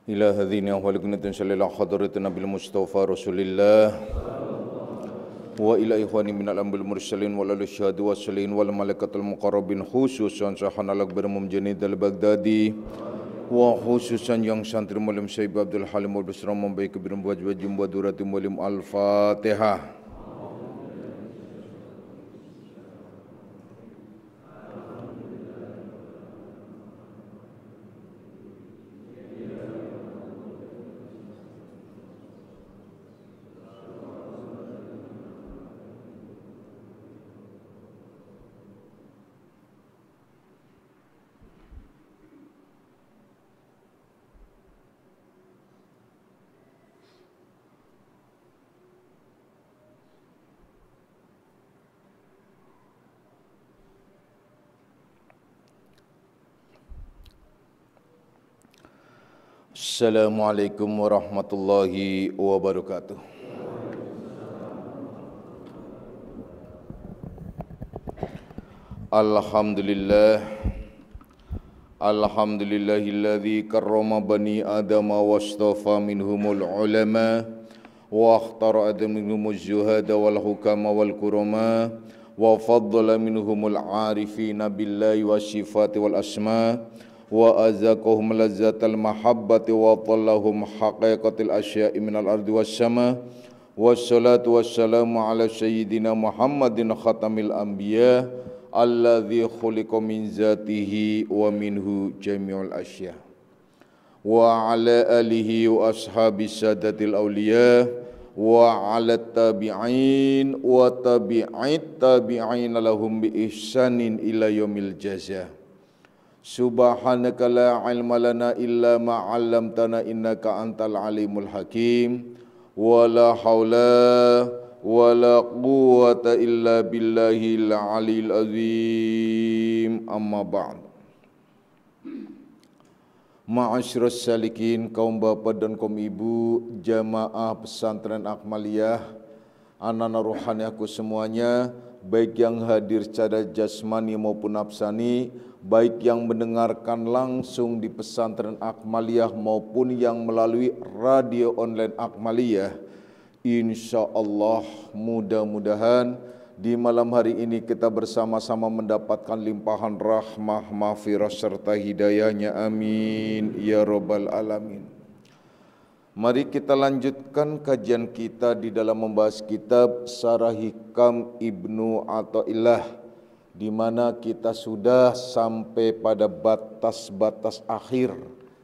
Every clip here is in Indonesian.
إلى هذين أهوالكم صلى الله حضرة النبي المصطفى رسول الله وإلى إخواني من الأنبياء المرسلين والأشهاد والصالحين والملائكة المقربين خصوصا Syahana Al-Akbar Imam Junaid Al-Baghdadi وخصوصا yang santri Muallim Syekh Abdul Halim Al-Basri membaik kebiram wajib wa durati Muallim Al-Fatihah. Assalamualaikum warahmatullahi wabarakatuh. Alhamdulillahilladzi karrama bani adama wastafa minhumul ulama wa akhtara minhumuz zuhada wal hukama wal kurama wa faddala minhumul arifina billahi wassifati wal asma wa azaqahum lazzatal mahabbati wa tallahum haqiqatil asya'i minal ardi was sama wassalatu wassalamu ala sayyidina Muhammadin khatamil anbiya alladzi khuliqa min zatihi wa minhu jami'ul asya wa ala alihi wa ashabis sadatil awliya wa ala tabi'in wa tabi'it tabi'in lahum bi ihsanin ila yaumil jazaa. Subhanaka la ilma lana illa ma 'allamtana innaka antal alimul hakim wa la haula wa la quwwata illa billahil aliyil azim amma ba'd. Ma'asyiras salikin, kaum bapak dan kaum ibu jamaah pesantren Akmaliyah, anak-anak rohani aku semuanya, baik yang hadir secara jasmani maupun nafsani, baik yang mendengarkan langsung di pesantren Akmaliyah maupun yang melalui radio online Akmaliyah. Insya Allah mudah-mudahan di malam hari ini kita bersama-sama mendapatkan limpahan rahmah, maghfirah serta hidayahnya. Amin ya rabbal alamin. Mari kita lanjutkan kajian kita di dalam membahas kitab Syarah Hikam Ibnu Athaillah, di mana kita sudah sampai pada batas-batas akhir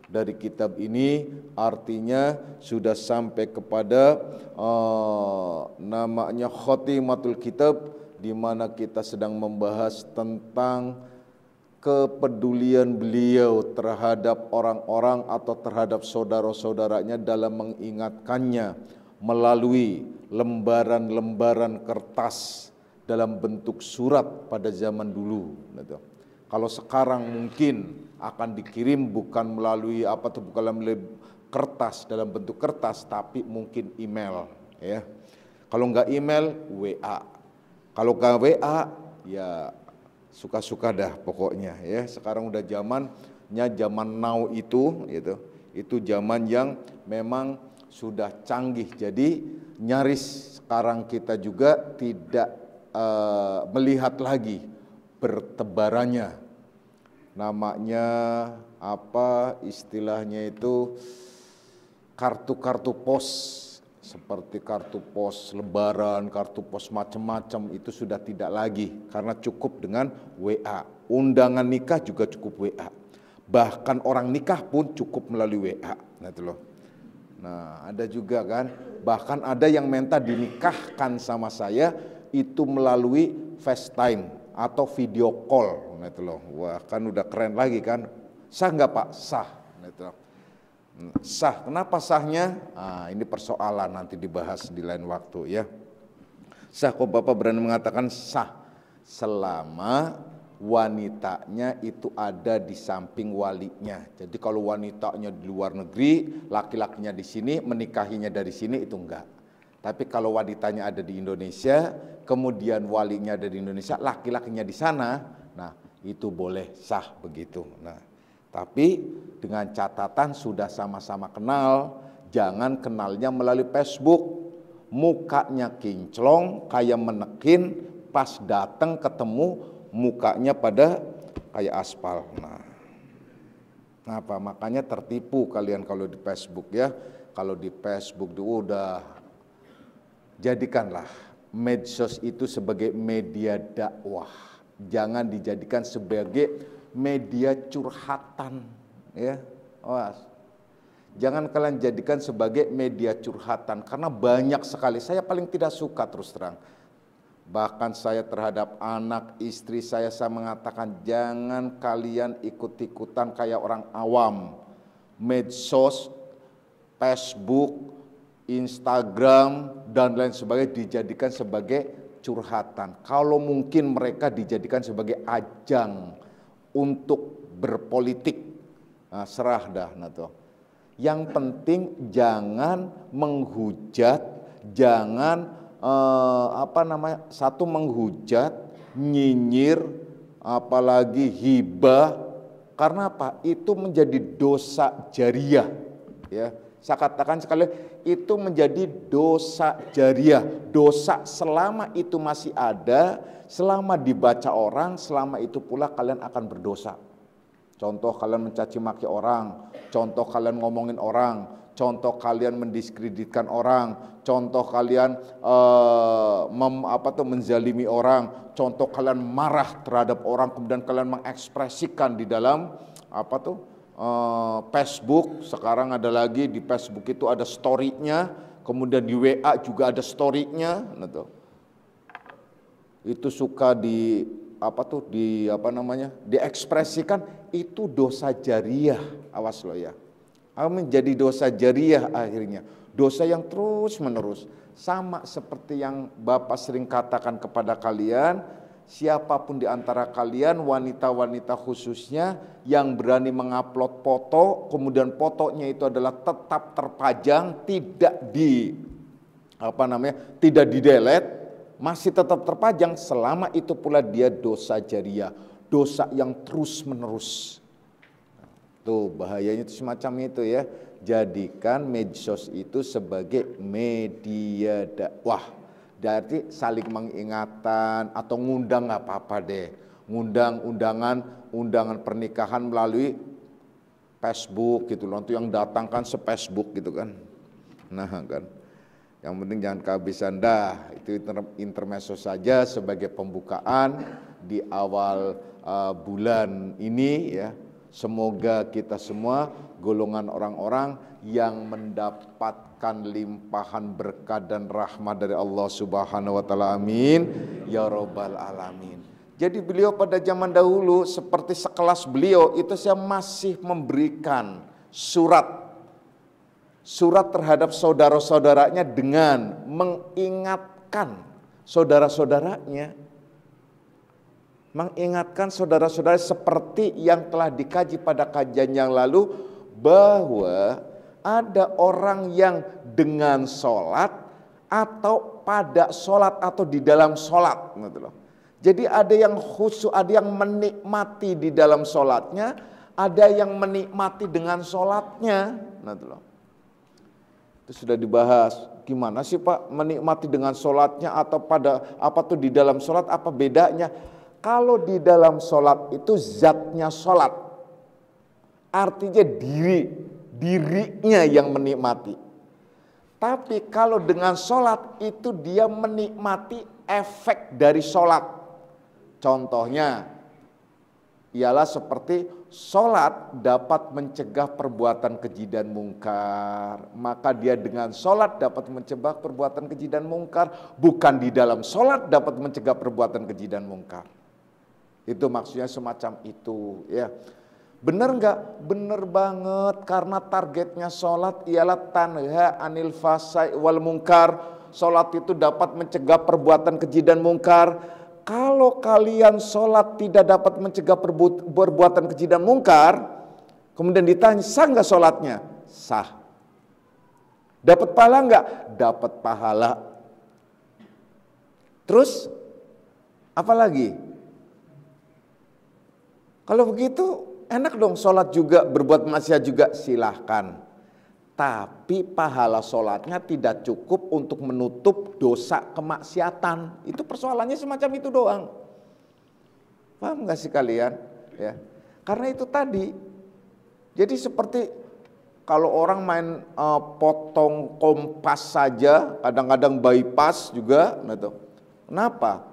dari kitab ini, artinya sudah sampai kepada namanya khotimatul kitab, di mana kita sedang membahas tentang kepedulian beliau terhadap orang-orang atau terhadap saudara-saudaranya dalam mengingatkannya melalui lembaran-lembaran kertas dalam bentuk surat pada zaman dulu. Kalau sekarang mungkin akan dikirim bukan melalui bukan melalui kertas dalam bentuk kertas, tapi mungkin email, ya. Kalau enggak email, WA. Kalau enggak WA, ya suka-suka dah pokoknya, ya. Sekarang udah zamannya zaman now itu, gitu. Itu zaman yang memang sudah canggih. Jadi nyaris sekarang kita juga tidak melihat lagi bertebarannya, namanya apa istilahnya itu, kartu-kartu pos, seperti kartu pos lebaran, kartu pos macam-macam itu sudah tidak lagi, karena cukup dengan WA. Undangan nikah juga cukup WA, bahkan orang nikah pun cukup melalui WA, gitu loh. Nah, ada juga kan, bahkan ada yang minta dinikahkan sama saya itu melalui FaceTime atau video call, gitu loh. Wah, kan udah keren lagi kan. Sah nggak Pak? Sah, gitu loh. Sah, kenapa sahnya? Ini persoalan nanti dibahas di lain waktu, ya. Sah, kok Bapak berani mengatakan sah? Selama wanitanya itu ada di samping walinya. Jadi kalau wanitanya di luar negeri, laki-lakinya di sini, menikahinya dari sini, itu enggak. Tapi kalau wanitanya ada di Indonesia, kemudian walinya ada di Indonesia, laki-lakinya di sana, nah itu boleh sah begitu. Nah, Tapi dengan catatan sudah sama-sama kenal, jangan kenalnya melalui Facebook. Mukanya kinclong, kayak menekin, pas datang ketemu mukanya pada kayak aspal. Nah, apa makanya tertipu kalian kalau di Facebook ya. Kalau di Facebook udah, jadikanlah medsos itu sebagai media dakwah. Jangan dijadikan sebagai media curhatan ya. Awas. Jangan kalian jadikan sebagai media curhatan karena banyak sekali. Saya paling tidak suka terus terang. Bahkan saya terhadap anak, istri saya mengatakan jangan kalian ikut-ikutan kayak orang awam. Medsos, Facebook, Instagram dan lain sebagainya dijadikan sebagai curhatan. Kalau mungkin mereka dijadikan sebagai ajang untuk berpolitik. Nah, serah dah nato. Yang penting jangan menghujat, jangan satu menghujat, nyinyir, apalagi hibah. Karena apa? Itu menjadi dosa jariah. Ya, saya katakan sekali, itu menjadi dosa jariah. Dosa selama itu masih ada, selama dibaca orang, selama itu pula kalian akan berdosa. Contoh kalian mencaci maki orang, contoh kalian ngomongin orang, contoh kalian mendiskreditkan orang, contoh kalian menzalimi orang, contoh kalian marah terhadap orang, kemudian kalian mengekspresikan di dalam Facebook. Sekarang ada lagi di Facebook itu ada story-nya, kemudian di WA juga ada story-nya. Itu suka diekspresikan, itu dosa jariah. Awas lo ya. Menjadi dosa jariah akhirnya. Dosa yang terus menerus. Sama seperti yang Bapak sering katakan kepada kalian, siapapun di antara kalian, wanita-wanita khususnya yang berani mengupload foto, kemudian fotonya itu adalah tetap terpajang, tidak tidak di-delete, masih tetap terpajang, selama itu pula dia dosa jariah, dosa yang terus menerus. Tuh bahayanya itu semacam itu ya. Jadikan medsos itu sebagai media dakwah. Jadi saling mengingatkan atau ngundang nggak apa-apa deh. Ngundang undangan pernikahan melalui Facebook gitu loh. Itu yang datang kan se-Facebook gitu kan. Nah kan. Yang penting jangan kehabisan dah. Itu intermezzo saja sebagai pembukaan di awal bulan ini ya. Semoga kita semua golongan orang-orang yang mendapatkan limpahan berkat dan rahmat dari Allah Subhanahu wa taala. Amin ya rabbal alamin. Jadi beliau pada zaman dahulu seperti sekelas beliau itu saya masih memberikan surat terhadap saudara-saudaranya dengan mengingatkan saudara-saudaranya. Mengingatkan saudara-saudara seperti yang telah dikaji pada kajian yang lalu, bahwa ada orang yang dengan sholat atau pada sholat atau di dalam sholat. Jadi ada yang khusyuk, ada yang menikmati di dalam sholatnya, ada yang menikmati dengan sholatnya. Itu sudah dibahas. Gimana sih Pak menikmati dengan sholatnya atau pada di dalam sholat, apa bedanya? Kalau di dalam sholat itu zatnya sholat, artinya dirinya yang menikmati. Tapi kalau dengan sholat itu dia menikmati efek dari sholat. Contohnya ialah seperti sholat dapat mencegah perbuatan keji dan mungkar. Maka dia dengan sholat dapat mencegah perbuatan keji dan mungkar. Bukan di dalam sholat dapat mencegah perbuatan keji dan mungkar. Itu maksudnya semacam itu ya. Benar enggak? Benar banget, karena targetnya sholat ialah tanha anil fasai wal mungkar. Sholat itu dapat mencegah perbuatan keji dan mungkar. Kalau kalian sholat tidak dapat mencegah perbuatan keji dan mungkar, kemudian ditanya sah enggak sholatnya? Sah. Dapat pahala enggak? Dapat pahala. Terus apa lagi? Kalau begitu enak dong sholat juga, berbuat maksiat juga, silahkan. Tapi pahala sholatnya tidak cukup untuk menutup dosa kemaksiatan. Itu persoalannya semacam itu doang. Paham gak sih kalian? Ya. Karena itu tadi. Jadi seperti kalau orang main potong kompas saja, kadang-kadang bypass juga. Gitu. Kenapa?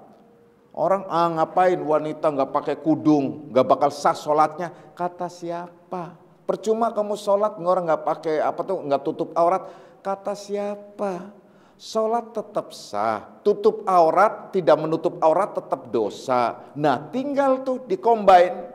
Orang ngapain wanita nggak pakai kudung, nggak bakal sah sholatnya. Kata siapa? Percuma kamu sholat, orang nggak pakai nggak tutup aurat. Kata siapa? Sholat tetap sah, tutup aurat, tidak menutup aurat tetap dosa. Nah tinggal tuh dikombain.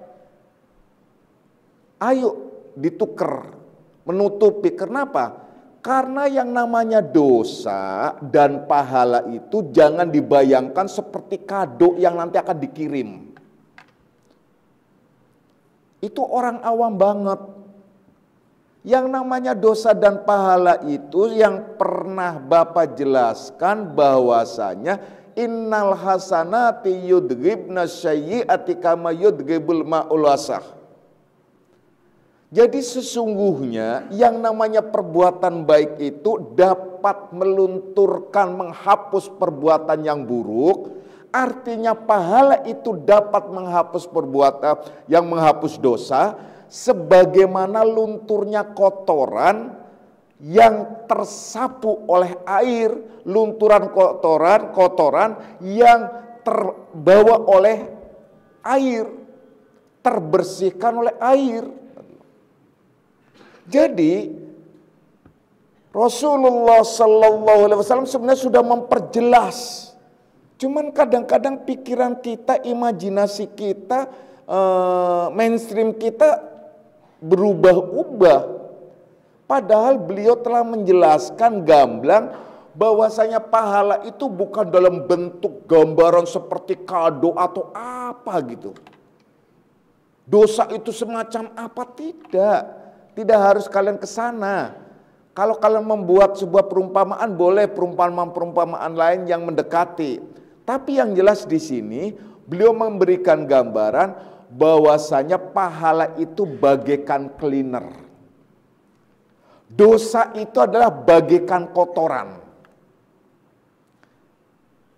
Ayo dituker, menutupi. Kenapa? Karena yang namanya dosa dan pahala itu jangan dibayangkan seperti kado yang nanti akan dikirim. Itu orang awam banget. Yang namanya dosa dan pahala itu yang pernah Bapak jelaskan bahwasanya innal hasanati yudghibna sayyi'ati kama yudghibul ma'ul wasakh. Jadi sesungguhnya yang namanya perbuatan baik itu dapat melunturkan, menghapus perbuatan yang buruk. Artinya pahala itu dapat menghapus perbuatan yang menghapus dosa. Sebagaimana lunturnya kotoran yang tersapu oleh air, lunturan kotoran yang terbawa oleh air, terbersihkan oleh air. Jadi Rasulullah Sallallahu Alaihi Wasallam sebenarnya sudah memperjelas. Cuman kadang-kadang pikiran kita, imajinasi kita, mainstream kita berubah-ubah. Padahal beliau telah menjelaskan gamblang bahwasanya pahala itu bukan dalam bentuk gambaran seperti kado atau apa gitu. Dosa itu semacam apa, tidak. Tidak harus kalian ke sana. Kalau kalian membuat sebuah perumpamaan, boleh perumpamaan-perumpamaan lain yang mendekati. Tapi yang jelas di sini beliau memberikan gambaran bahwasanya pahala itu bagaikan cleaner. Dosa itu adalah bagaikan kotoran.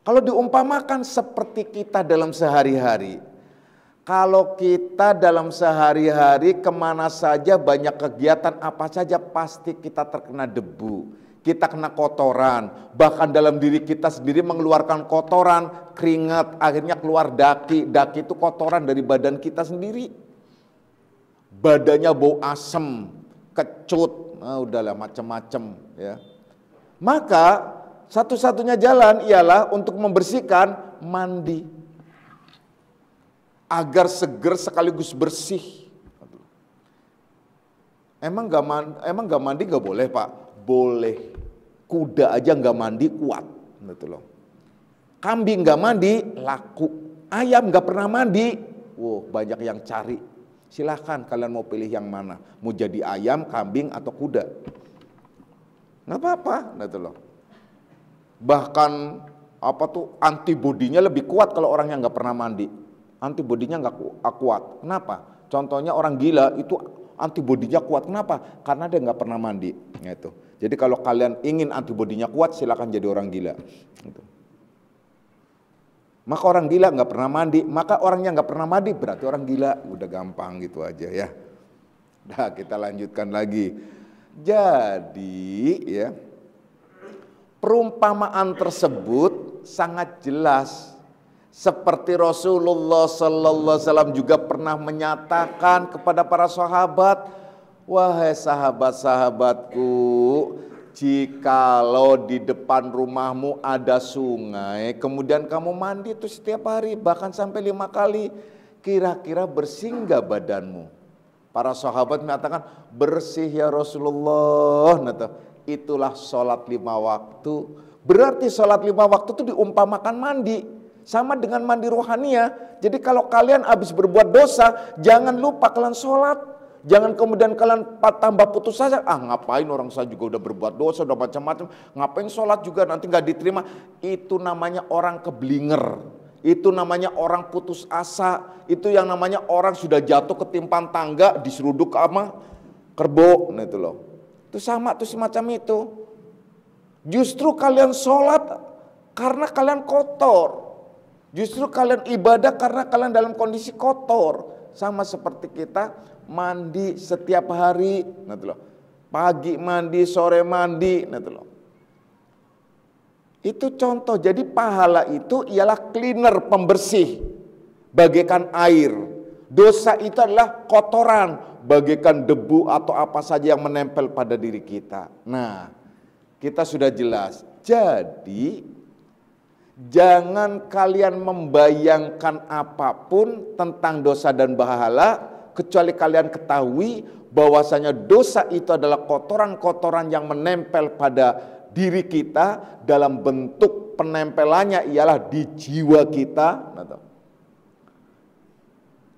Kalau diumpamakan seperti kita dalam sehari-hari. Kalau kita dalam sehari-hari kemana saja, banyak kegiatan apa saja, pasti kita terkena debu. Kita kena kotoran, bahkan dalam diri kita sendiri mengeluarkan kotoran, keringat, akhirnya keluar daki. Daki itu kotoran dari badan kita sendiri. Badannya bau asem, kecut, udahlah macam-macam ya. Maka satu-satunya jalan ialah untuk membersihkan, mandi. Agar seger sekaligus bersih. Emang gak mandi gak boleh Pak? Boleh. Kuda aja gak mandi kuat. Gitu loh. Kambing gak mandi laku. Ayam gak pernah mandi. Wow, banyak yang cari. Silahkan kalian mau pilih yang mana. Mau jadi ayam, kambing atau kuda. Gak apa-apa. Gitu loh. Bahkan antibodinya lebih kuat kalau orang yang gak pernah mandi. Antibodinya nggak kuat. Kenapa? Contohnya orang gila itu antibodinya kuat. Kenapa? Karena dia nggak pernah mandi. Gitu. Jadi kalau kalian ingin antibodinya kuat, silakan jadi orang gila. Gitu. Maka orang gila nggak pernah mandi. Maka orang yang nggak pernah mandi berarti orang gila. Udah gampang gitu aja ya. Nah kita lanjutkan lagi. Jadi ya perumpamaan tersebut sangat jelas. Seperti Rasulullah Sallallahu Alaihi Wasallam juga pernah menyatakan kepada para sahabat, wahai sahabat-sahabatku, jikalau di depan rumahmu ada sungai, kemudian kamu mandi itu setiap hari, bahkan sampai 5 kali, kira-kira bersih nggak badanmu? Para sahabat mengatakan, bersih ya Rasulullah. Itulah sholat 5 waktu. Berarti sholat 5 waktu itu diumpamakan mandi. Sama dengan mandi rohania. Jadi kalau kalian habis berbuat dosa, jangan lupa kalian sholat. Jangan kemudian kalian tambah putus asa. Ngapain orang saya juga udah berbuat dosa, udah macam-macam. Ngapain sholat juga nanti gak diterima. Itu namanya orang keblinger. Itu namanya orang putus asa. Itu yang namanya orang sudah jatuh ketimpan tangga, diseruduk sama kerbau. Nah itu loh. Itu sama tuh semacam itu. Justru kalian sholat karena kalian kotor. Justru kalian ibadah karena kalian dalam kondisi kotor. Sama seperti kita mandi setiap hari. Nah itu loh. Pagi mandi, sore mandi. Nah itu loh. Itu contoh, jadi pahala itu ialah cleaner, pembersih, bagaikan air. Dosa itu adalah kotoran, bagaikan debu atau apa saja yang menempel pada diri kita. Nah, kita sudah jelas. Jadi, jangan kalian membayangkan apapun tentang dosa dan pahala, kecuali kalian ketahui bahwasanya dosa itu adalah kotoran-kotoran yang menempel pada diri kita, dalam bentuk penempelannya ialah di jiwa kita.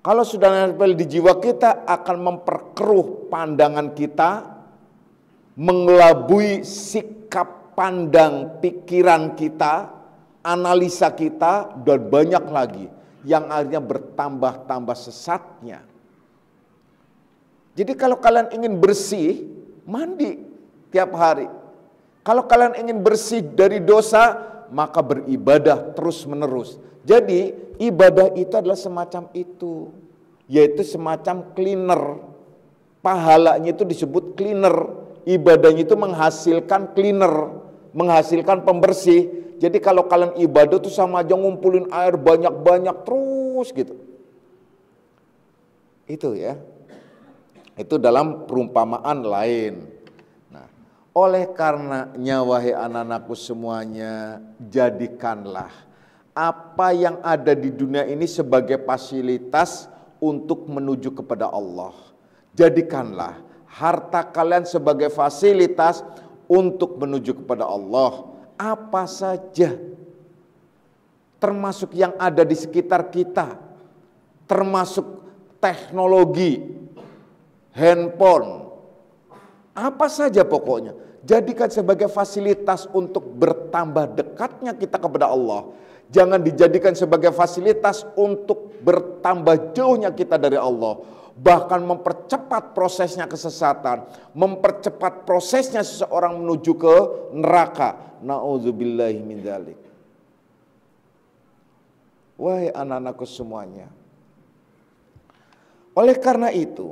Kalau sudah nempel di jiwa kita akan memperkeruh pandangan kita, mengelabui sikap pandang pikiran kita, analisa kita, dan banyak lagi yang akhirnya bertambah-tambah sesatnya. Jadi kalau kalian ingin bersih, mandi tiap hari. Kalau kalian ingin bersih dari dosa, maka beribadah terus-menerus. Jadi ibadah itu adalah semacam itu, yaitu semacam cleaner. Pahalanya itu disebut cleaner. Ibadahnya itu menghasilkan cleaner, menghasilkan pembersih. Jadi kalau kalian ibadah itu sama aja ngumpulin air banyak-banyak terus gitu. Itu ya. Itu dalam perumpamaan lain. Oleh karenanya wahai anak-anakku semuanya, jadikanlah apa yang ada di dunia ini sebagai fasilitas untuk menuju kepada Allah. Jadikanlah harta kalian sebagai fasilitas untuk menuju kepada Allah. Apa saja, termasuk yang ada di sekitar kita, termasuk teknologi, handphone, apa saja pokoknya, jadikan sebagai fasilitas untuk bertambah dekatnya kita kepada Allah. Jangan dijadikan sebagai fasilitas untuk bertambah jauhnya kita dari Allah. Bahkan mempercepat prosesnya kesesatan, mempercepat prosesnya seseorang menuju ke neraka. Na'udzubillahi min dzalik. Wahai anak-anakku semuanya, oleh karena itu,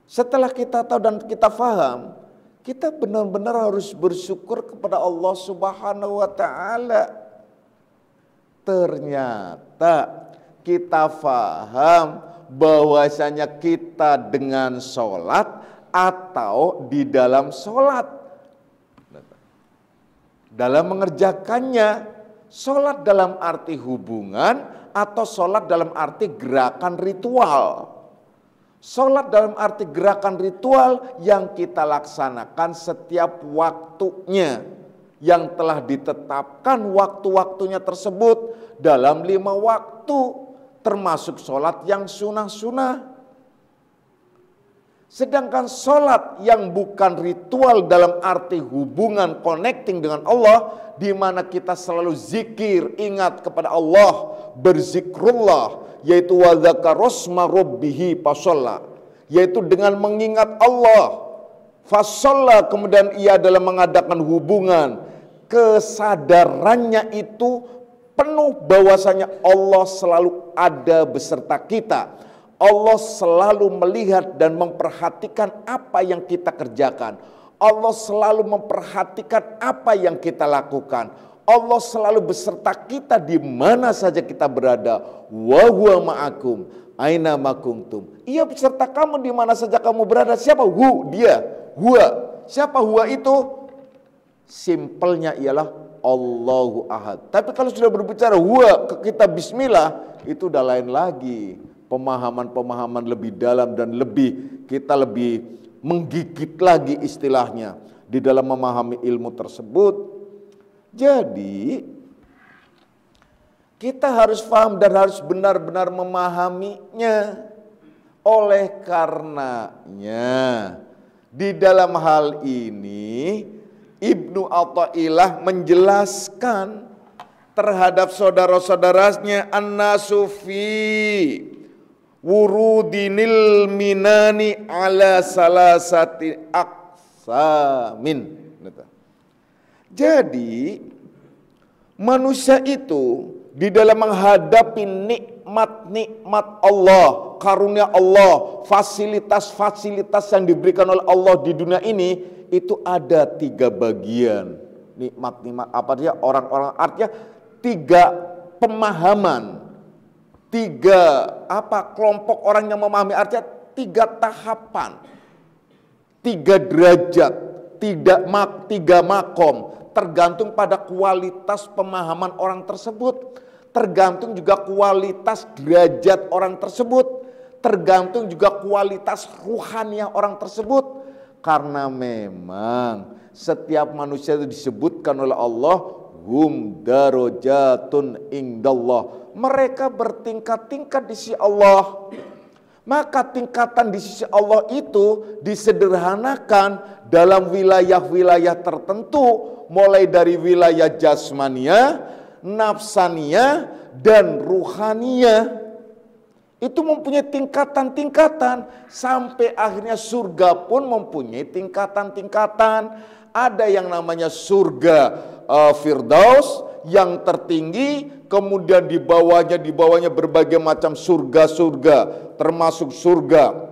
setelah kita tahu dan kita faham, kita benar-benar harus bersyukur kepada Allah Subhanahu wa Ta'ala. Ternyata kita faham bahwasanya kita dengan sholat atau di dalam sholat, dalam mengerjakannya, sholat dalam arti hubungan atau sholat dalam arti gerakan ritual. Sholat dalam arti gerakan ritual yang kita laksanakan setiap waktunya, yang telah ditetapkan waktu-waktunya tersebut dalam 5 waktu, termasuk sholat yang sunnah-sunnah. Sedangkan sholat yang bukan ritual dalam arti hubungan connecting dengan Allah, di mana kita selalu zikir, ingat kepada Allah, berzikrullah, yaitu wa dzakarasma rabbihi fasalla, yaitu dengan mengingat Allah, fasalla, kemudian ia dalam mengadakan hubungan, kesadarannya itu penuh bahwasanya Allah selalu ada beserta kita. Allah selalu melihat dan memperhatikan apa yang kita kerjakan. Allah selalu memperhatikan apa yang kita lakukan. Allah selalu beserta kita di mana saja kita berada. Wa huwa ma'akum aina ma kuntum. Ia beserta kamu di mana saja kamu berada. Siapa? Hu, dia. Huwa. Siapa huwa itu? Simpelnya ialah Allahu Ahad. Tapi kalau sudah berbicara huwa ke kita bismillah, itu udah lain lagi. Pemahaman-pemahaman lebih dalam dan kita lebih menggigit lagi istilahnya di dalam memahami ilmu tersebut. Jadi kita harus paham dan harus benar-benar memahaminya. Oleh karenanya di dalam hal ini Ibnu Athaillah menjelaskan terhadap saudara-saudaranya, annasu fi wurudinil minani ala salasati aksamin. Jadi manusia itu di dalam menghadapi nikmat-nikmat Allah, karunia Allah, fasilitas-fasilitas yang diberikan oleh Allah di dunia ini, itu ada 3 bagian. Nikmat-nikmat apa dia? Orang-orang, artinya 3 pemahaman, 3 kelompok orang yang memahami, artinya 3 tahapan, 3 derajat, 3 makom, tergantung pada kualitas pemahaman orang tersebut, tergantung juga kualitas derajat orang tersebut, tergantung juga kualitas ruhaniah orang tersebut. Karena memang setiap manusia itu disebutkan oleh Allah, hum darajatun indallah, mereka bertingkat-tingkat di sisi Allah. Maka tingkatan di sisi Allah itu disederhanakan dalam wilayah-wilayah tertentu, mulai dari wilayah jasmania, nafsania, dan ruhania. Itu mempunyai tingkatan-tingkatan, sampai akhirnya surga pun mempunyai tingkatan-tingkatan. Ada yang namanya surga Firdaus yang tertinggi, kemudian di bawahnya berbagai macam surga-surga, termasuk surga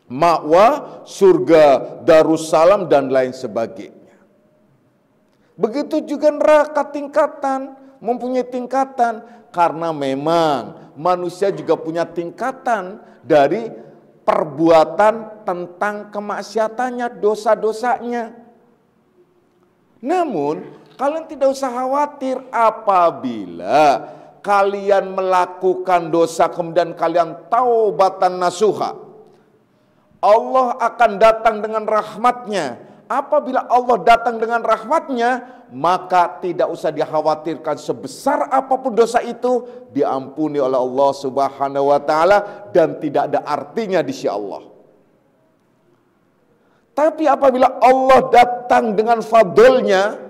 Ma'wa, surga Darussalam, dan lain sebagainya. Begitu juga neraka tingkatan, mempunyai tingkatan, karena memang manusia juga punya tingkatan dari perbuatan tentang kemaksiatannya, dosa-dosanya. Namun kalian tidak usah khawatir apabila kalian melakukan dosa kemudian kalian taubatan nasuha, Allah akan datang dengan rahmatnya. Apabila Allah datang dengan rahmatnya, maka tidak usah dikhawatirkan sebesar apapun dosa itu, diampuni oleh Allah Subhanahu wa ta'ala dan tidak ada artinya di sisi Allah. Tapi apabila Allah datang dengan fadlnya,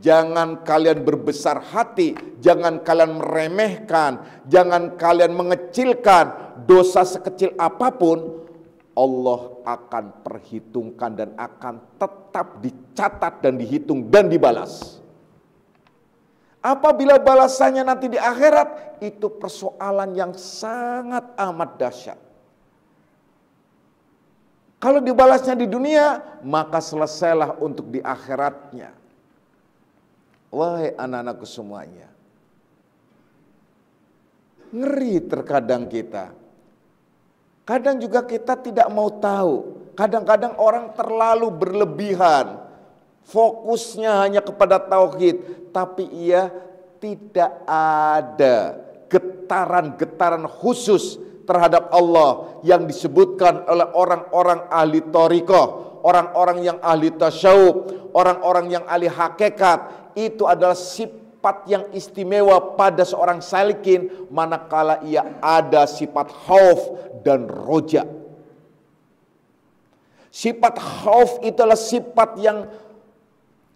jangan kalian berbesar hati, jangan kalian meremehkan, jangan kalian mengecilkan dosa sekecil apapun. Allah akan perhitungkan dan akan tetap dicatat dan dihitung dan dibalas. Apabila balasannya nanti di akhirat, itu persoalan yang sangat amat dahsyat. Kalau dibalasnya di dunia, maka selesailah untuk di akhiratnya. Wahai anak-anakku semuanya, ngeri terkadang kita. Kadang juga kita tidak mau tahu. Kadang-kadang orang terlalu berlebihan, fokusnya hanya kepada tauhid, tapi ia tidak ada getaran-getaran khusus terhadap Allah yang disebutkan oleh orang-orang ahli thariqah, orang-orang yang ahli tasyawuf, orang-orang yang ahli hakikat. Itu adalah sifat yang istimewa pada seorang salikin manakala ia ada sifat khauf dan roja. Sifat khauf itulah sifat yang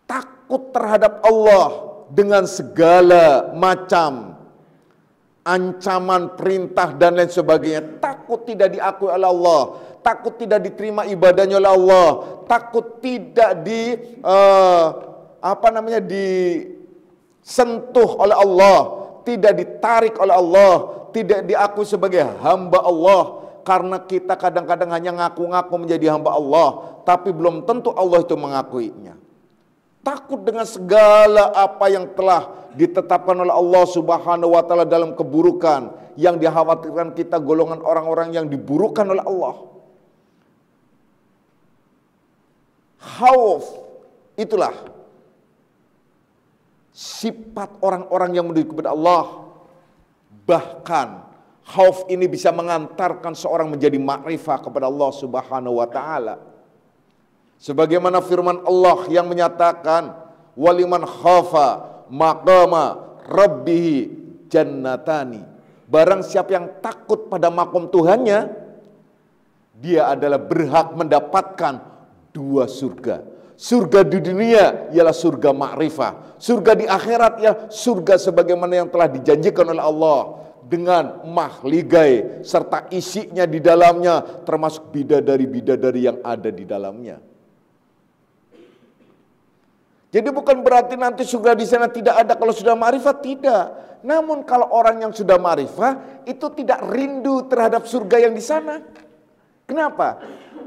takut terhadap Allah dengan segala macam ancaman, perintah dan lain sebagainya. Takut tidak diakui oleh Allah, takut tidak diterima ibadahnya oleh Allah, takut tidak disentuh oleh Allah, tidak ditarik oleh Allah, tidak diakui sebagai hamba Allah. Karena kita kadang-kadang hanya ngaku-ngaku menjadi hamba Allah, tapi belum tentu Allah itu mengakuinya. Takut dengan segala apa yang telah ditetapkan oleh Allah Subhanahu wa ta'ala dalam keburukan, yang dikhawatirkan kita golongan orang-orang yang diburukan oleh Allah. Khauf itulah sifat orang-orang yang menuju kepada Allah. Bahkan khauf ini bisa mengantarkan seorang menjadi ma'rifah kepada Allah Subhanahu wa ta'ala. Sebagaimana firman Allah yang menyatakan, waliman khafa maqama rabbih jannatani. Barang siapa yang takut pada makom Tuhannya, dia adalah berhak mendapatkan 2 surga. Surga di dunia ialah surga ma'rifah. Surga di akhirat ya surga sebagaimana yang telah dijanjikan oleh Allah. Dengan mahligai serta isinya di dalamnya. Termasuk bidadari-bidadari yang ada di dalamnya. Jadi bukan berarti nanti surga di sana tidak ada kalau sudah ma'rifah, tidak. Namun kalau orang yang sudah ma'rifah itu tidak rindu terhadap surga yang di sana. Kenapa?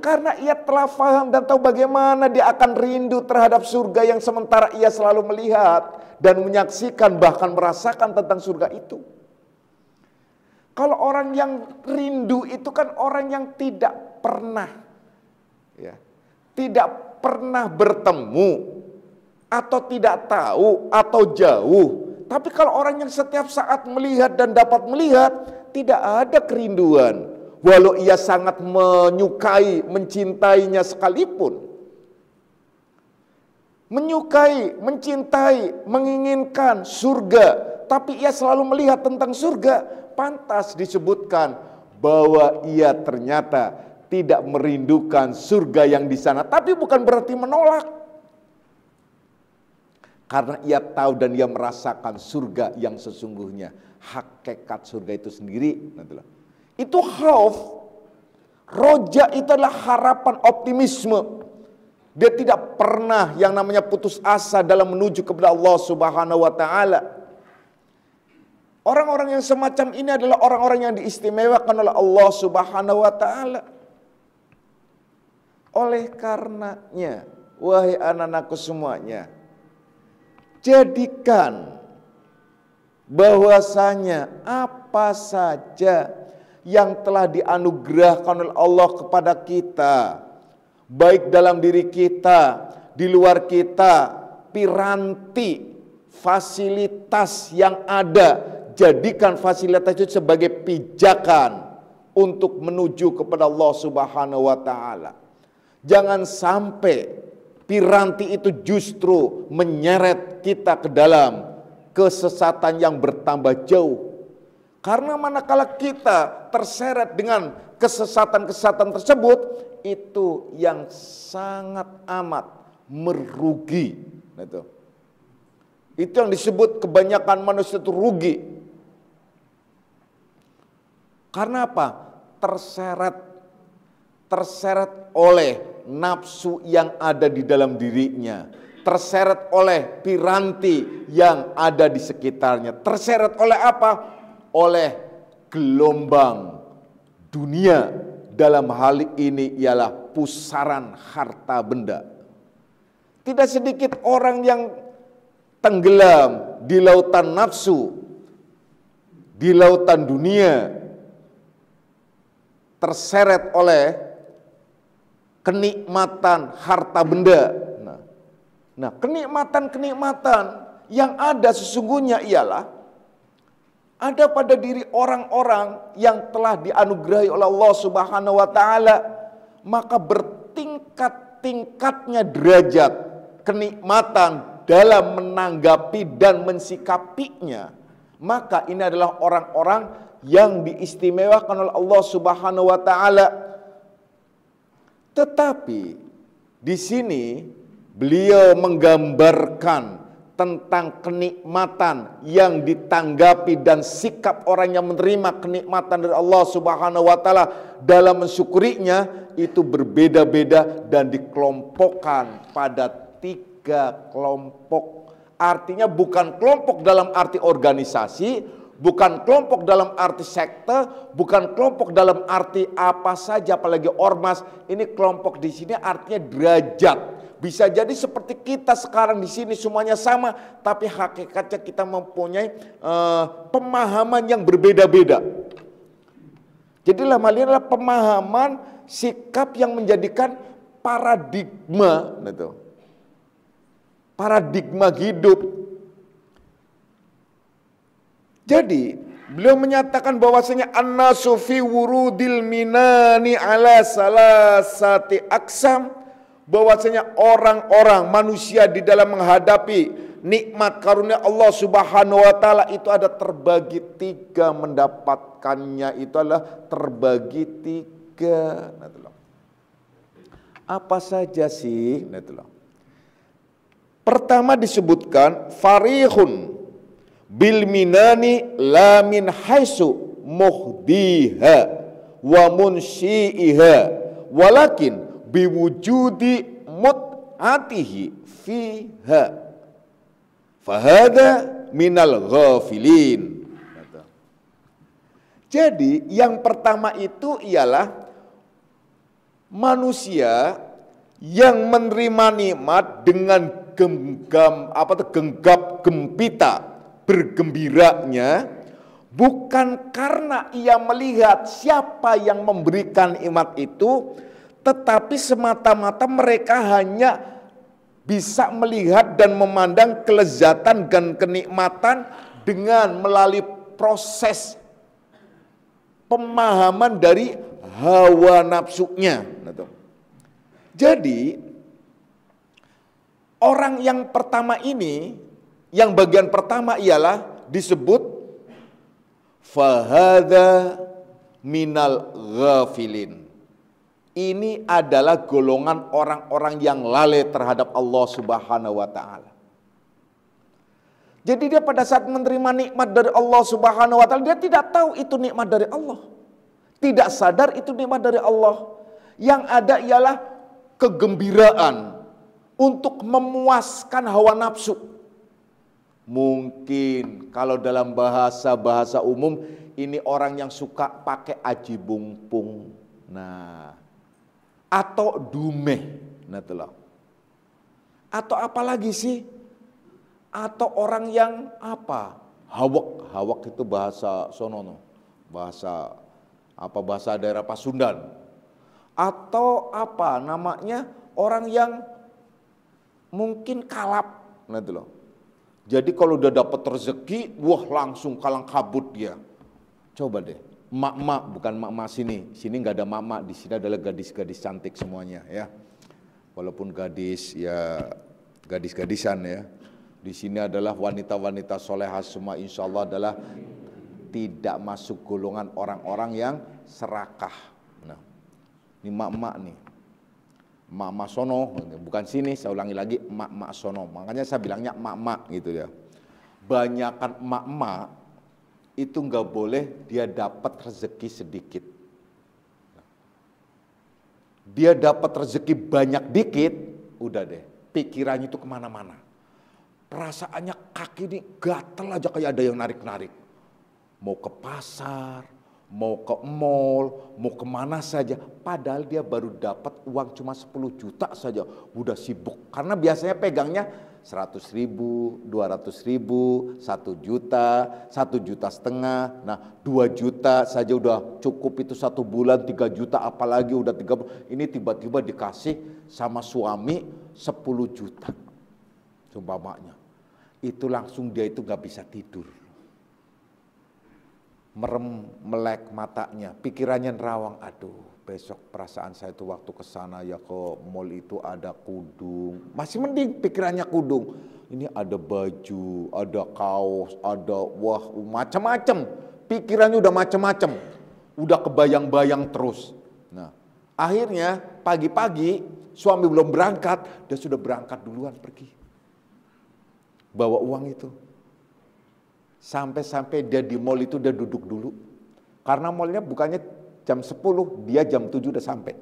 Karena ia telah faham dan tahu bagaimana dia akan rindu terhadap surga yang sementara ia selalu melihat dan menyaksikan bahkan merasakan tentang surga itu. Kalau orang yang rindu itu kan orang yang tidak pernah tidak pernah bertemu atau tidak tahu atau jauh. Tapi kalau orang yang setiap saat melihat dan dapat melihat, tidak ada kerinduan. Walau ia sangat menyukai, mencintainya sekalipun. Menyukai, mencintai, menginginkan surga. Tapi ia selalu melihat tentang surga. Pantas disebutkan bahwa ia ternyata tidak merindukan surga yang di sana. Tapi bukan berarti menolak. Karena ia tahu dan ia merasakan surga yang sesungguhnya. Hakikat surga itu sendiri. Itu khauf. Roja itu adalah harapan, optimisme. Dia tidak pernah yang namanya putus asa dalam menuju kepada Allah Subhanahu wa taala. Orang-orang yang semacam ini adalah orang-orang yang diistimewakan oleh Allah Subhanahu wa taala. Oleh karenanya, wahai anak-anakku semuanya, jadikan bahwasanya apa saja yang telah dianugerahkan oleh Allah kepada kita, baik dalam diri kita, di luar kita, piranti, fasilitas yang ada, jadikan fasilitas itu sebagai pijakan untuk menuju kepada Allah Subhanahu wa taala. Jangan sampai piranti itu justru menyeret kita ke dalam kesesatan yang bertambah jauh. Karena manakala kita terseret dengan kesesatan-kesesatan tersebut, itu yang sangat amat merugi. Itu yang disebut kebanyakan manusia itu rugi. Karena apa? Terseret oleh nafsu yang ada di dalam dirinya. Terseret oleh piranti yang ada di sekitarnya. Terseret oleh apa? Oleh gelombang dunia, dalam hal ini ialah pusaran harta benda. Tidak sedikit orang yang tenggelam di lautan nafsu, di lautan dunia, terseret oleh kenikmatan harta benda. Nah, kenikmatan-kenikmatan yang ada sesungguhnya ialah ada pada diri orang-orang yang telah dianugerahi oleh Allah Subhanahu wa taala, maka bertingkat-tingkatnya derajat kenikmatan dalam menanggapi dan mensikapinya. Maka ini adalah orang-orang yang diistimewakan oleh Allah Subhanahu wa taala. Tetapi di sini beliau menggambarkan tentang kenikmatan yang ditanggapi dan sikap orang yang menerima kenikmatan dari Allah Subhanahu wa taala dalam mensyukurinya itu berbeda-beda dan dikelompokkan pada 3 kelompok. Artinya bukan kelompok dalam arti organisasi, bukan kelompok dalam arti sekte, bukan kelompok dalam arti apa saja apalagi ormas. Ini kelompok di sini artinya derajat. Bisa jadi seperti kita sekarang di sini semuanya sama, tapi hakikatnya kita mempunyai pemahaman yang berbeda-beda. Jadi dalam hal ini adalah pemahaman sikap yang menjadikan paradigma, paradigma hidup. Jadi beliau menyatakan bahwasanya an-nasu fi wurudil minani ala salasati aksam, bahwasanya orang-orang manusia di dalam menghadapi nikmat karunia Allah Subhanahu wa taala itu ada terbagi 3, mendapatkannya itu adalah terbagi 3. Apa saja sih? Pertama disebutkan farihun bil minani la min haisu muhdiha wa munsyi'iha walakin biwujudi mut'atihi fiha fahada minal ghafilin. Jadi yang pertama itu ialah manusia yang menerima nikmat dengan genggam gempita bergembiranya bukan karena ia melihat siapa yang memberikan nikmat itu, tetapi semata-mata mereka hanya bisa melihat dan memandang kelezatan dan kenikmatan dengan melalui proses pemahaman dari hawa nafsunya. Jadi orang yang pertama ini, yang bagian pertama ialah disebut fahadha minal ghafilin. Ini adalah golongan orang-orang yang lalai terhadap Allah Subhanahu wa taala. Jadi dia pada saat menerima nikmat dari Allah Subhanahu wa taala, dia tidak tahu itu nikmat dari Allah. Tidak sadar itu nikmat dari Allah. Yang ada ialah kegembiraan untuk memuaskan hawa nafsu. Mungkin kalau dalam bahasa umum ini orang yang suka pakai aji bungpung. Nah, atau dumeh. Nah, itulah. Atau apa lagi sih? Atau orang yang apa? Hawak itu bahasa sonono. Bahasa daerah Pasundan. Atau apa namanya, orang yang mungkin kalap. Nah, itu loh. Jadi kalau udah dapat rezeki, wah langsung kalang kabut dia. Coba deh, mak-mak, bukan mak-mak sini nggak ada mak-mak, di sini adalah gadis-gadis cantik semuanya ya. Walaupun gadis ya gadis-gadisan ya. Di sini adalah wanita-wanita solehah semua, insya Allah adalah tidak masuk golongan orang-orang yang serakah. Nah, ini mak-mak nih. Mak-mak sono, bukan sini, saya ulangi lagi, mak-mak sono. Makanya saya bilangnya mak-mak gitu ya. Banyakan mak-mak itu nggak boleh dia dapat rezeki sedikit. Dia dapat rezeki banyak dikit, udah deh, pikirannya itu kemana-mana. Perasaannya kaki ini gatel aja kayak ada yang narik-narik. Mau ke pasar, mau ke mall, mau kemana saja. Padahal dia baru dapat uang cuma 10 juta saja, udah sibuk. Karena biasanya pegangnya 100 ribu, 200 ribu, 1 juta, 1,5 juta. Nah 2 juta saja udah cukup, itu 1 bulan 3 juta, apalagi udah 30. Ini tiba-tiba dikasih sama suami 10 juta. Umpamanya. Itu langsung dia itu gak bisa tidur. Merem, melek matanya, pikirannya nerawang, aduh besok perasaan saya itu waktu ke sana ya ke mall itu ada kudung. Masih mending pikirannya kudung. Ini ada baju, ada kaos, ada wah macam-macam. Pikirannya udah macam-macam. Udah kebayang-bayang terus. Nah, akhirnya pagi-pagi suami belum berangkat, dia sudah berangkat duluan pergi. Bawa uang itu. Sampai-sampai dia di mall itu dia duduk dulu. Karena mallnya bukannya jam 10, dia jam 7 udah sampai.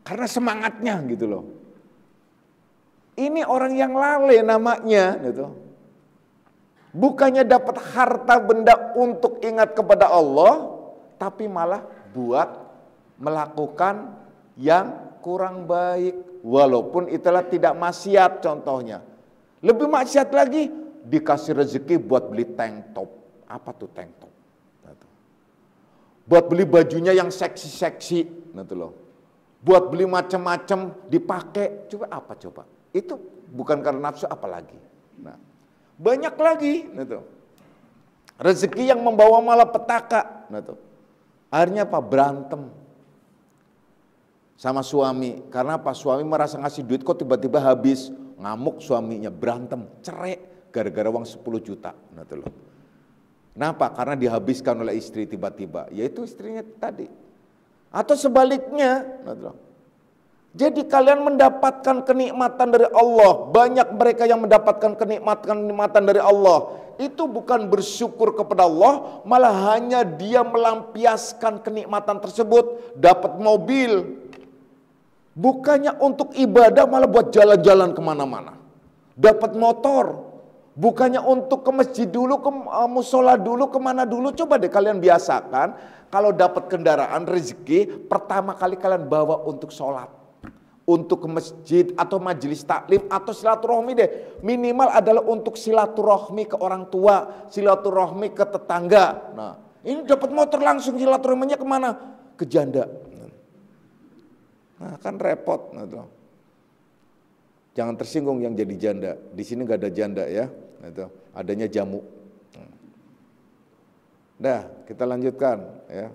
Karena semangatnya gitu loh. Ini orang yang lalai namanya gitu. Bukannya dapat harta benda untuk ingat kepada Allah, tapi malah buat melakukan yang kurang baik. Walaupun itulah tidak maksiat contohnya. Lebih maksiat lagi, dikasih rezeki buat beli tank top. Apa tuh tank top? Buat beli bajunya yang seksi-seksi. Buat beli macam-macam dipakai. Coba apa coba? Itu bukan karena nafsu, apalagi. Nah, banyak lagi. Rezeki yang membawa malapetaka. Akhirnya apa? Berantem sama suami. Karena apa? Suami merasa ngasih duit kok tiba-tiba habis. Ngamuk suaminya, berantem, cerai gara-gara uang 10 juta. Kenapa? Karena dihabiskan oleh istri tiba-tiba. Yaitu istrinya tadi. Atau sebaliknya, Jadi kalian mendapatkan kenikmatan dari Allah. Banyak mereka yang mendapatkan kenikmatan dari Allah. Itu bukan bersyukur kepada Allah, malah hanya dia melampiaskan kenikmatan tersebut. Dapat mobil, bukannya untuk ibadah, malah buat jalan-jalan kemana-mana. Dapat motor, bukannya untuk ke masjid dulu, ke musola dulu, kemana dulu. Coba deh kalian biasakan, kalau dapat kendaraan rezeki, pertama kali kalian bawa untuk sholat, untuk ke masjid atau majelis taklim atau silaturahmi deh. Minimal adalah untuk silaturahmi ke orang tua, silaturahmi ke tetangga. Nah, ini dapat motor langsung silaturahminya kemana? Ke janda. Nah, kan repot. Nah, jangan tersinggung yang jadi janda. Di sini nggak ada janda ya. Nah, adanya jamu. Dah, kita lanjutkan ya.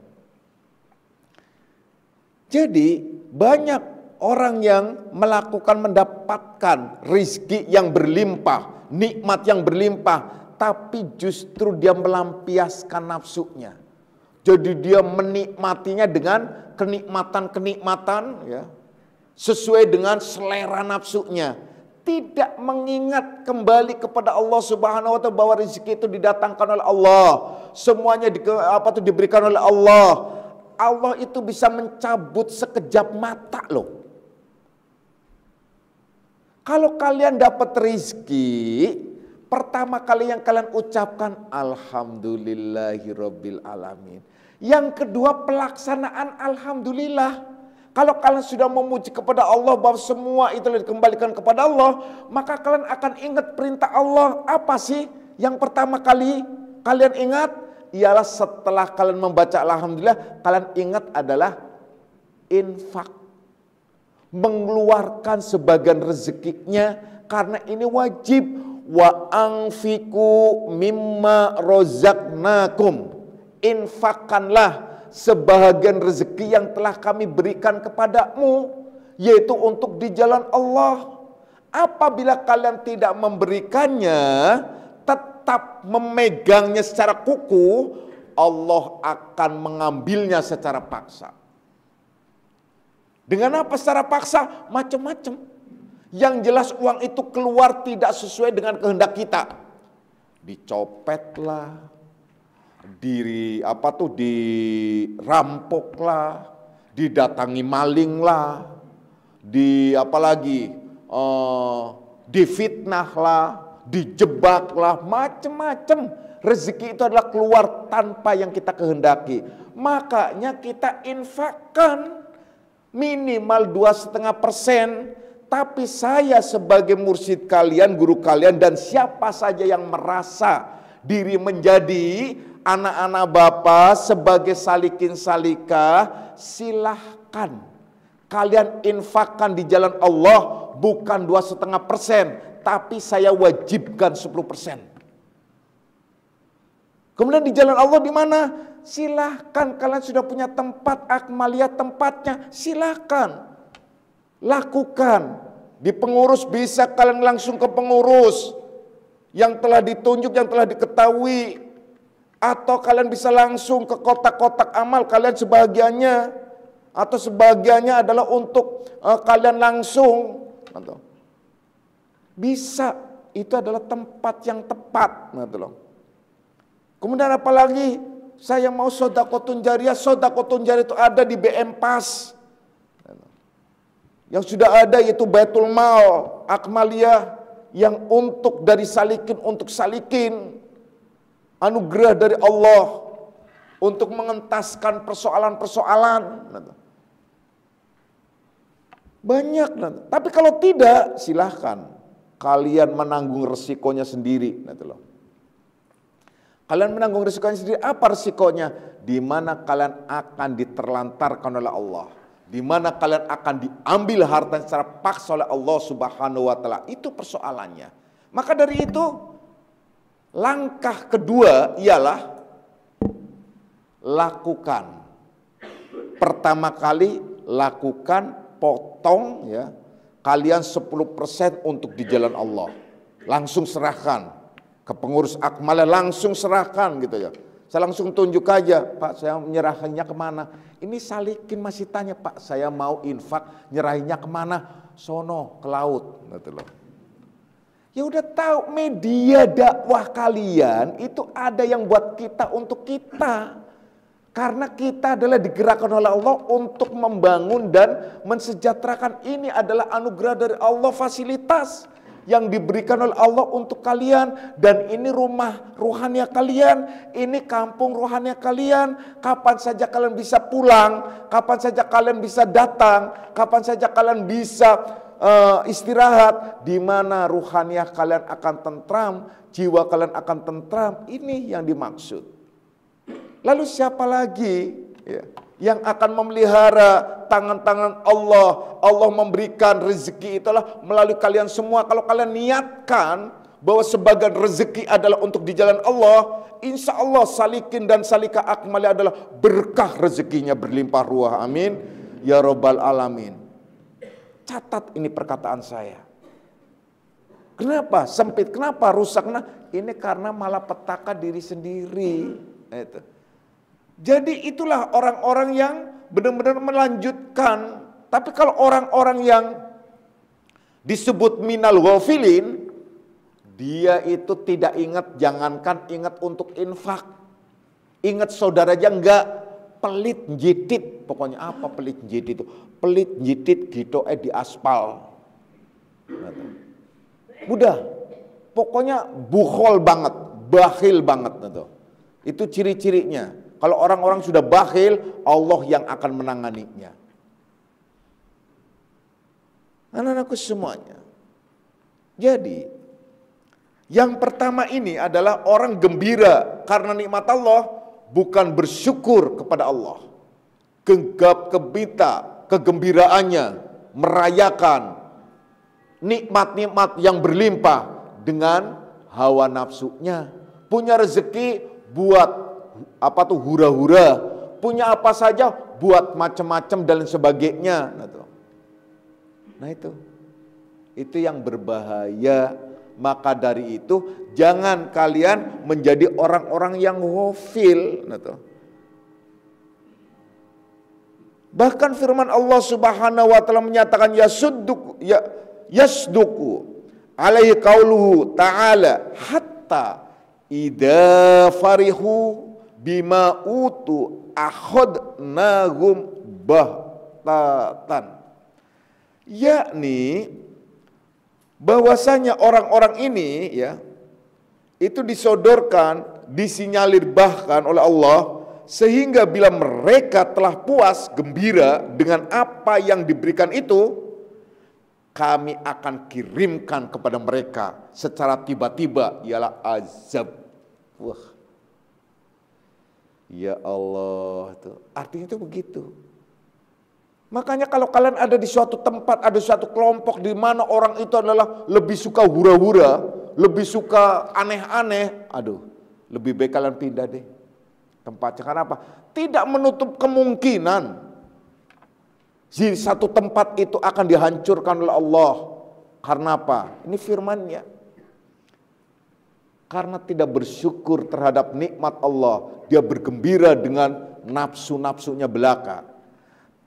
Jadi banyak orang yang mendapatkan rizki yang berlimpah, nikmat yang berlimpah, tapi justru dia melampiaskan nafsunya. Jadi dia menikmatinya dengan kenikmatan-kenikmatan ya, sesuai dengan selera nafsunya. Tidak mengingat kembali kepada Allah Subhanahu wa taala bahwa rezeki itu didatangkan oleh Allah. Semuanya diberikan oleh Allah. Allah itu bisa mencabut sekejap mata loh. Kalau kalian dapat rezeki, pertama kali yang kalian ucapkan alhamdulillahirabbil alamin. Yang kedua pelaksanaan alhamdulillah. Kalau kalian sudah memuji kepada Allah bahwa semua itu dikembalikan kepada Allah, maka kalian akan ingat perintah Allah. Apa sih yang pertama kali kalian ingat? Ialah setelah kalian membaca alhamdulillah, kalian ingat adalah infak. Mengeluarkan sebagian rezekinya karena ini wajib. Wa anfiqu mimma rozaqnakum. Infakkanlah sebahagian rezeki yang telah kami berikan kepadamu, yaitu untuk di jalan Allah. Apabila kalian tidak memberikannya, tetap memegangnya secara kuku, Allah akan mengambilnya secara paksa. Dengan apa secara paksa? Macam-macam. Yang jelas uang itu keluar tidak sesuai dengan kehendak kita. Dicopetlah, dirampoklah, didatangi malinglah, difitnahlah, dijebaklah, macam-macam. Rezeki itu adalah keluar tanpa yang kita kehendaki. Makanya kita infakkan minimal 2,5%. Tapi saya sebagai mursyid kalian, guru kalian, dan siapa saja yang merasa diri menjadi anak-anak Bapak sebagai salikin salika, silahkan kalian infakkan di jalan Allah, bukan 2,5%, tapi saya wajibkan 10%. Kemudian di jalan Allah di mana? Silahkan kalian sudah punya tempat akmaliyah tempatnya, silahkan lakukan. Di pengurus bisa kalian langsung ke pengurus yang telah ditunjuk, yang telah diketahui. Atau kalian bisa langsung ke kotak-kotak amal kalian sebagiannya. Atau sebagiannya adalah untuk kalian langsung. Bisa, itu adalah tempat yang tepat. Kemudian apalagi saya mau sodaqotun jariyah. Sodaqotun jariyah itu ada di BM PAS. Yang sudah ada yaitu Baitul Mal, akmaliyah yang untuk dari salikin untuk salikin. Anugerah dari Allah untuk mengentaskan persoalan-persoalan. Banyak. Tapi kalau tidak, silahkan kalian menanggung resikonya sendiri. Kalian menanggung resikonya sendiri. Apa resikonya? Di mana kalian akan diterlantarkan oleh Allah. Di mana kalian akan diambil harta secara paksa oleh Allah Subhanahu wa taala. Itu persoalannya. Maka dari itu, langkah kedua ialah lakukan. Pertama kali lakukan, potong ya. Kalian 10% untuk di jalan Allah. Langsung serahkan ke pengurus akmalnya, langsung serahkan gitu ya. Saya langsung tunjuk aja, Pak, saya menyerahkannya kemana? Ini Salikin masih tanya, Pak, saya mau infak, nyerahinnya kemana? Sono, ke laut. Gitu loh. Ya udah tahu media dakwah kalian itu ada yang buat kita untuk kita. Karena kita adalah digerakkan oleh Allah untuk membangun dan mensejahterakan. Ini adalah anugerah dari Allah, fasilitas yang diberikan oleh Allah untuk kalian. Dan ini rumah ruhania kalian, ini kampung ruhania kalian. Kapan saja kalian bisa pulang, kapan saja kalian bisa datang, kapan saja kalian bisa istirahat, di mana ruhaniah kalian akan tentram, jiwa kalian akan tentram. Ini yang dimaksud. Lalu siapa lagi yang akan memelihara tangan-tangan Allah? Allah memberikan rezeki itulah melalui kalian semua. Kalau kalian niatkan bahwa sebagian rezeki adalah untuk di jalan Allah, insya Allah Salikin dan Salika Akmali adalah berkah rezekinya berlimpah ruah. Amin ya robbal alamin. Catat ini perkataan saya. Kenapa sempit? Kenapa rusak? Nah, ini karena malapetaka diri sendiri. Itu. Jadi itulah orang-orang yang benar-benar melanjutkan. Tapi kalau orang-orang yang disebut minal ghafilin, dia itu tidak ingat, jangankan ingat untuk infak. Ingat saudara aja enggak, pelit jitit. Pokoknya apa pelit jitit itu? Pelit jitit gitu di aspal. Mudah. Pokoknya bukhol banget, bakhil banget gitu. Itu ciri-cirinya. Kalau orang-orang sudah bakhil, Allah yang akan menanganinya. Anak-anakku semuanya. Jadi, yang pertama ini adalah orang gembira karena nikmat Allah, bukan bersyukur kepada Allah. Gegap gebita, kegembiraannya, merayakan nikmat-nikmat yang berlimpah dengan hawa nafsunya. Punya rezeki buat hura-hura, punya apa saja buat macam-macam dan sebagainya. Nah itu yang berbahaya. Maka dari itu jangan kalian menjadi orang-orang yang ghafil. Bahkan firman Allah Subhanahu wa taala menyatakan yasduku alaihi qauluhu ta'ala hatta idza farihu bima utu akhadnahum bahtatan. Yakni bahwasanya orang-orang ini itu disodorkan, disinyalir bahkan oleh Allah, sehingga bila mereka telah puas gembira dengan apa yang diberikan itu, kami akan kirimkan kepada mereka secara tiba-tiba ialah azab. Wah. Ya Allah, tuh. Artinya itu begitu. Makanya kalau kalian ada di suatu tempat, ada suatu kelompok di mana orang itu adalah lebih suka hura-hura, lebih suka aneh-aneh, aduh, lebih baik kalian pindah deh tempatnya. Karena apa? Tidak menutup kemungkinan di satu tempat itu akan dihancurkan oleh Allah. Karena apa? Ini firman-Nya. Karena tidak bersyukur terhadap nikmat Allah, dia bergembira dengan nafsu-nafsunya belaka.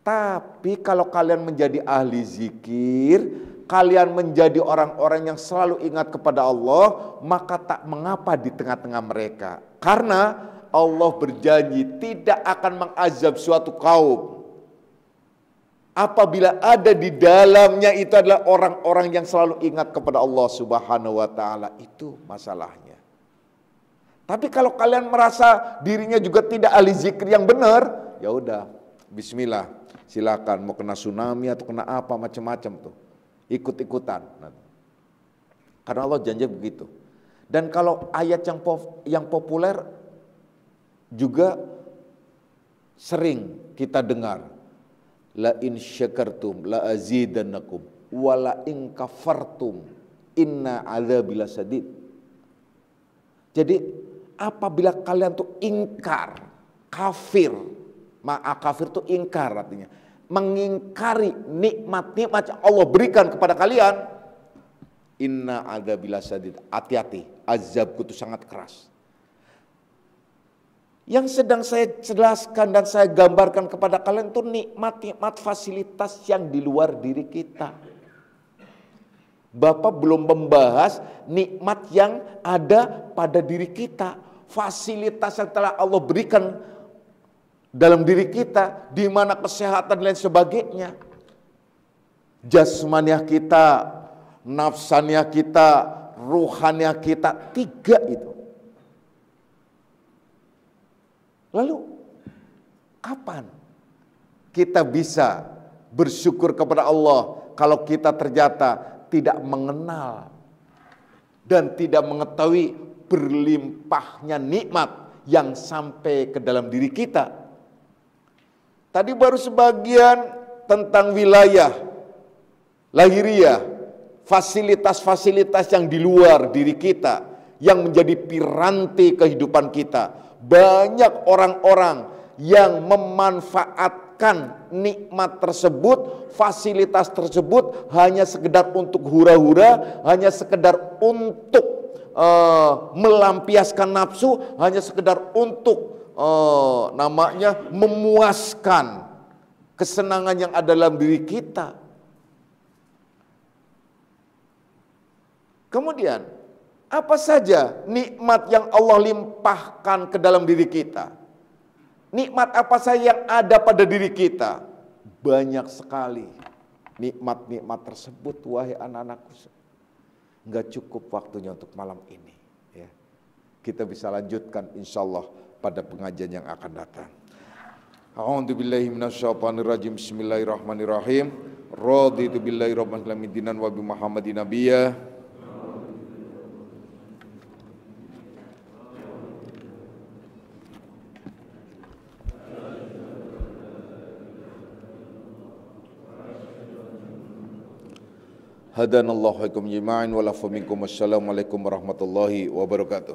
Tapi kalau kalian menjadi ahli zikir, kalian menjadi orang-orang yang selalu ingat kepada Allah, maka tak mengapa di tengah-tengah mereka. Karena Allah berjanji tidak akan mengazab suatu kaum apabila ada di dalamnya itu adalah orang-orang yang selalu ingat kepada Allah Subhanahu wa taala. Itu masalahnya. Tapi kalau kalian merasa dirinya juga tidak ahli zikir yang benar, ya udah, bismillah, silakan mau kena tsunami atau kena apa macam-macam tuh, ikut-ikutan. Karena Allah janji begitu. Dan kalau ayat yang populer juga sering kita dengar, la in syakartum la azidannakum wa la in kafartum inna adzabi lasadid. Jadi apabila kalian tuh ingkar, kafir, kafir tuh ingkar artinya, mengingkari nikmat-nikmat yang Allah berikan kepada kalian, inna adzabi lasadid, hati-hati, azabku itu sangat keras. Yang sedang saya jelaskan dan saya gambarkan kepada kalian itu nikmat-nikmat fasilitas yang di luar diri kita. Bapak belum membahas nikmat yang ada pada diri kita. Fasilitas yang telah Allah berikan dalam diri kita, di mana kesehatan dan lain sebagainya. Jasmaniah kita, nafsaniah kita, ruhaniah kita, 3 itu. Lalu kapan kita bisa bersyukur kepada Allah kalau kita ternyata tidak mengenal dan tidak mengetahui berlimpahnya nikmat yang sampai ke dalam diri kita? Tadi baru sebagian tentang wilayah lahiriah, fasilitas-fasilitas yang di luar diri kita yang menjadi piranti kehidupan kita. Banyak orang-orang yang memanfaatkan nikmat tersebut, fasilitas tersebut hanya sekedar untuk hura-hura, hanya sekedar untuk melampiaskan nafsu, hanya sekedar untuk memuaskan kesenangan yang ada dalam diri kita. Kemudian apa saja nikmat yang Allah limpahkan ke dalam diri kita? Nikmat apa saja yang ada pada diri kita? Banyak sekali nikmat-nikmat tersebut, wahai anak-anakku. Enggak cukup waktunya untuk malam ini. Ya. Kita bisa lanjutkan insyaallah pada pengajian yang akan datang. A'udzubillahi minasyaitonirrajim. Bismillahirrahmanirrahim. Raditu billahi rabban alamin dinan wa bi Muhammadin nabiyya. Hadanallahu wa ikum jima'in wa lafa minkum. Wassalamualaikum warahmatullahi wabarakatuh.